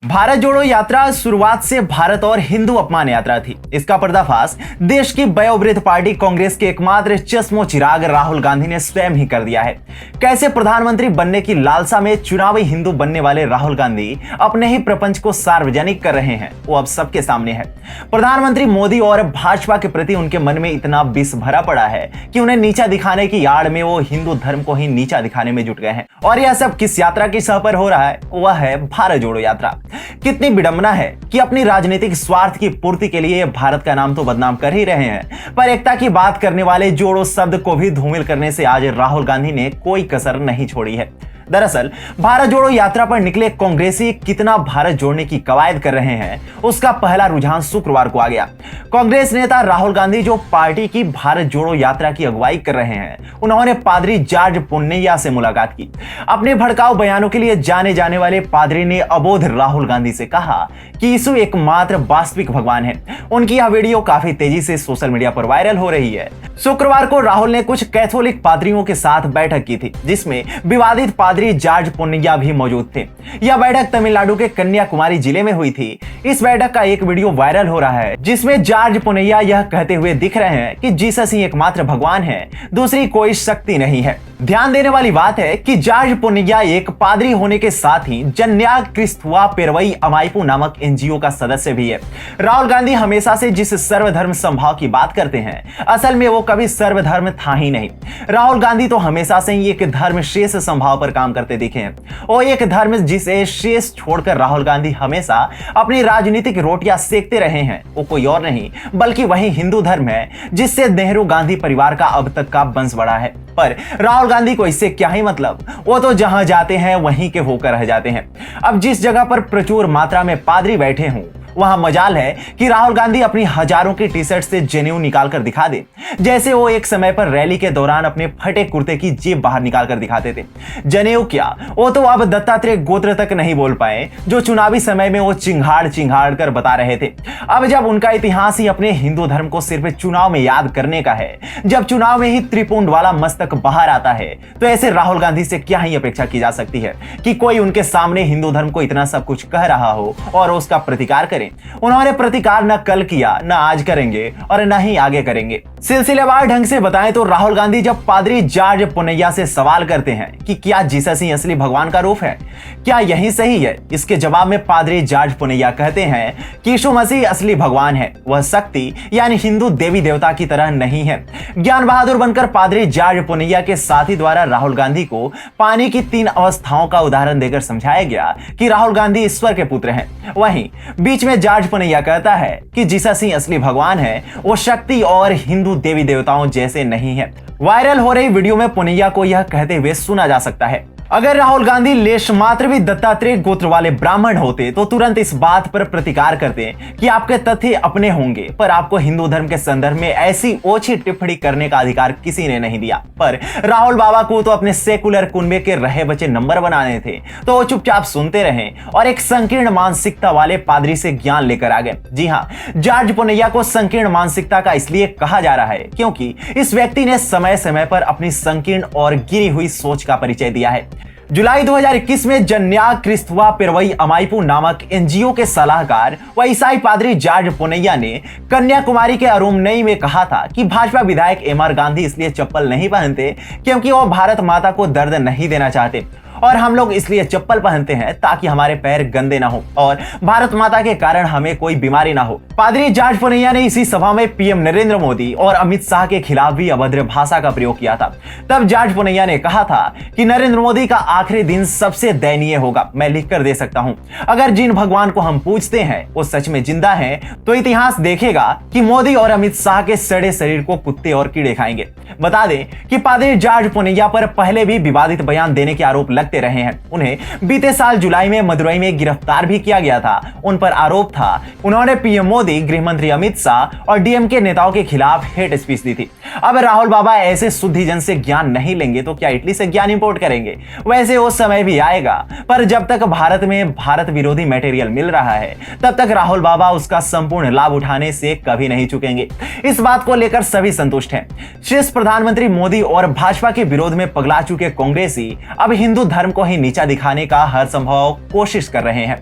भारत जोड़ो यात्रा शुरुआत से भारत और हिंदू अपमान यात्रा थी। इसका पर्दाफाश देश की वयोवृद्ध पार्टी कांग्रेस के एकमात्र चश्मो चिराग राहुल गांधी ने स्वयं ही कर दिया है। कैसे प्रधानमंत्री बनने की लालसा में चुनावी हिंदू बनने वाले राहुल गांधी अपने ही प्रपंच को सार्वजनिक कर रहे हैं, वो अब सबके सामने है। प्रधानमंत्री मोदी और भाजपा के प्रति उनके मन में इतना विष भरा पड़ा है कि उन्हें नीचा दिखाने की आड़ में वो हिंदू धर्म को ही नीचा दिखाने में जुट गए हैं। और यह सब किस यात्रा की सह पर हो रहा है? वह है भारत जोड़ो यात्रा। कितनी विडंबना है कि अपनी राजनीतिक स्वार्थ की पूर्ति के लिए भारत का नाम तो बदनाम कर ही रहे हैं, पर एकता की बात करने वाले जोड़ो शब्द को भी धूमिल करने से आज राहुल गांधी ने कोई कसर नहीं छोड़ी है। दरअसल भारत जोड़ो यात्रा पर निकले कांग्रेसी कितना भारत जोड़ने की कवायद कर रहे हैं, उसका पहला रुझान शुक्रवार को आ गया। कांग्रेस नेता राहुल गांधी जो पार्टी की भारत जोड़ो यात्रा की अगुवाई कर रहे हैं, उन्होंने पादरी जॉर्ज पुन्नैया से मुलाकात की। अपने भड़काऊ बयानों के लिए जाने जाने वाले पादरी ने अबोध राहुल गांधी से कहा कि यीशु एकमात्र वास्तविक भगवान है। उनकी यह वीडियो काफी तेजी से सोशल मीडिया पर वायरल हो रही है। शुक्रवार को राहुल ने कुछ कैथोलिक पादरियों के साथ बैठक की थी, जिसमें विवादित पादरी जॉर्ज पुन्नैया भी मौजूद थे। यह बैठक तमिलनाडु के कन्याकुमारी जिले में हुई थी। इस बैठक का एक वीडियो वायरल हो रहा है, जिसमें जॉर्ज पुन्नैया यह कहते हुए दिख रहे हैं कि जीसस ही एकमात्र भगवान है, दूसरी कोई शक्ति नहीं है। ध्यान देने वाली बात है कि जॉर्ज पुन्नैया एक पादरी होने के साथ ही जन्या क्रिस्तुआ पेरवई अमाइपू नामक एनजीओ का सदस्य भी है। राहुल गांधी हमेशा से जिस सर्वधर्म समभाव की बात करते हैं, असल में वो कभी सर्वधर्म था ही नहीं। राहुल गांधी तो हमेशा से ही एक धर्म शेष समभाव पर काम करते दिखे हैं। और एक धर्म जिसे शेष छोड़कर राहुल गांधी हमेशा अपनी राजनीतिक रोटियां सेकते रहे हैं, वो कोई और नहीं बल्कि वही हिंदू धर्म है, जिससे नेहरू गांधी परिवार का अब तक का वंश बढ़ा है। पर राहुल गांधी को इससे क्या ही मतलब, वो तो जहां जाते हैं वहीं के होकर रह जाते हैं। अब जिस जगह पर प्रचुर मात्रा में पादरी बैठे हों, वहां मजाल है कि राहुल गांधी अपनी हजारों की टी शर्ट से जनेऊ निकाल कर दिखा दे, जैसे वो एक समय पर रैली के दौरान अपने फटे कुर्ते की जेब बाहर निकाल कर दिखाते थे। जनेऊ क्या, वो तो अब दत्तात्रेय गोत्र तक नहीं बोल पाए, जो चुनावी समय में वो चिंगाड़ चिंगाड़ कर बता रहे थे। अब जब उनका इतिहास ही अपने हिंदू धर्म को सिर्फ चुनाव में याद करने का है, जब चुनाव में ही त्रिपुंड वाला मस्तक बाहर आता है, तो ऐसे राहुल गांधी से क्या ही अपेक्षा की जा सकती है कि कोई उनके सामने हिंदू धर्म को इतना सब कुछ कह रहा हो और उसका प्रतिकार करे। उन्होंने प्रतिकार न कल किया, न आज करेंगे और न ही आगे करेंगे। सिलसिलेवार ढंग से बताएं तो राहुल गांधी जब पादरी जॉर्ज पुन्नैया से सवाल करते हैं कि क्या जीसस ही असली भगवान का रूप है, क्या यही सही है, इसके जवाब में पादरी जॉर्ज पुन्नैया कहते हैं कि यीशु मसीह असली भगवान है, वह शक्ति यानी हिंदू देवी देवता की तरह नहीं है। ज्ञान बहादुर बनकर पादरी जॉर्ज पुन्नैया के साथी द्वारा राहुल गांधी को पानी की 3 अवस्थाओं का उदाहरण देकर समझाया गया कि राहुल गांधी ईश्वर के पुत्र हैं। वहीं बीच में जॉर्ज पुन्नैया कहता है कि जीसस ही असली भगवान है, वो शक्ति और हिंदू देवी देवताओं जैसे नहीं है। वायरल हो रही वीडियो में पुन्नैया को यह कहते हुए सुना जा सकता है, अगर राहुल गांधी लेश मात्र भी दत्तात्रेय गोत्र वाले ब्राह्मण होते तो तुरंत इस बात पर प्रतिकार करते कि आपके तथ्य अपने होंगे, पर आपको हिंदू धर्म के संदर्भ में ऐसी ओछी टिप्पणी करने का अधिकार किसी ने नहीं दिया। पर राहुल बाबा को तो अपने सेकुलर कुनबे के रहे बचे नंबर बनाने थे, तो वो चुपचाप सुनते रहे और एक संकीर्ण मानसिकता वाले पादरी से ज्ञान लेकर आ गए। जी हाँ, जॉर्ज पुन्नैया को संकीर्ण मानसिकता का इसलिए कहा जा रहा है क्योंकि इस व्यक्ति ने समय समय पर अपनी संकीर्ण और गिरी हुई सोच का परिचय दिया है। जुलाई 2021 में जन्या क्रिस्तुआ पेरवई अमाइपू नामक एनजीओ के सलाहकार व ईसाई पादरी जॉर्ज पुन्नैया ने कन्याकुमारी के अरुमनई में कहा था कि भाजपा विधायक एमआर गांधी इसलिए चप्पल नहीं पहनते क्योंकि वो भारत माता को दर्द नहीं देना चाहते, और हम लोग इसलिए चप्पल पहनते हैं ताकि हमारे पैर गंदे ना हो और भारत माता के कारण हमें कोई बीमारी ना हो। पादरी जॉर्ज पुन्नैया ने इसी सभा में पीएम नरेंद्र मोदी और अमित शाह के खिलाफ भी अभद्र भाषा का प्रयोग किया था। तब जॉर्ज पुन्नैया ने कहा था कि नरेंद्र मोदी का आखिरी दिन सबसे दयनीय होगा, मैं लिख कर दे सकता हूं। अगर जिन भगवान को हम पूजते हैं वो सच में जिंदा है, तो इतिहास देखेगा कि मोदी और अमित शाह के सड़े शरीर को कुत्ते और कीड़े खाएंगे। बता दें कि पादरी जॉर्ज पुन्नैया पर पहले भी विवादित बयान देने के आरोप लगते रहे हैं। उन्हें बीते साल जुलाई में मदुरई में गिरफ्तार भी किया गया था। उन पर आरोप था उन्होंने पीएम मोदी, गृह मंत्री अमित शाह और डीएमके नेताओं के खिलाफ हेट स्पीच दी थी। अब राहुल बाबा ऐसे शुद्धिजन से ज्ञान नहीं लेंगे तो क्या इटली से ज्ञान इंपोर्ट करेंगे? वैसे वो समय भी आएगा, पर जब तक भारत में भारत विरोधी मटेरियल मिल रहा है, तब तक राहुल बाबा उसका संपूर्ण लाभ उठाने से कभी नहीं चुकेंगे। इस बात को लेकर सभी संतुष्ट हैं। शीर्ष प्रधानमंत्री मोदी और भाजपा के विरोध में पगला चुके कांग्रेसी अब हिंदू धर्म धर्म को ही नीचा दिखाने का हर संभव कोशिश कर रहे हैं,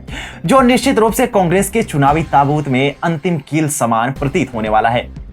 जो निश्चित रूप से कांग्रेस के चुनावी ताबूत में अंतिम कील समान प्रतीत होने वाला है।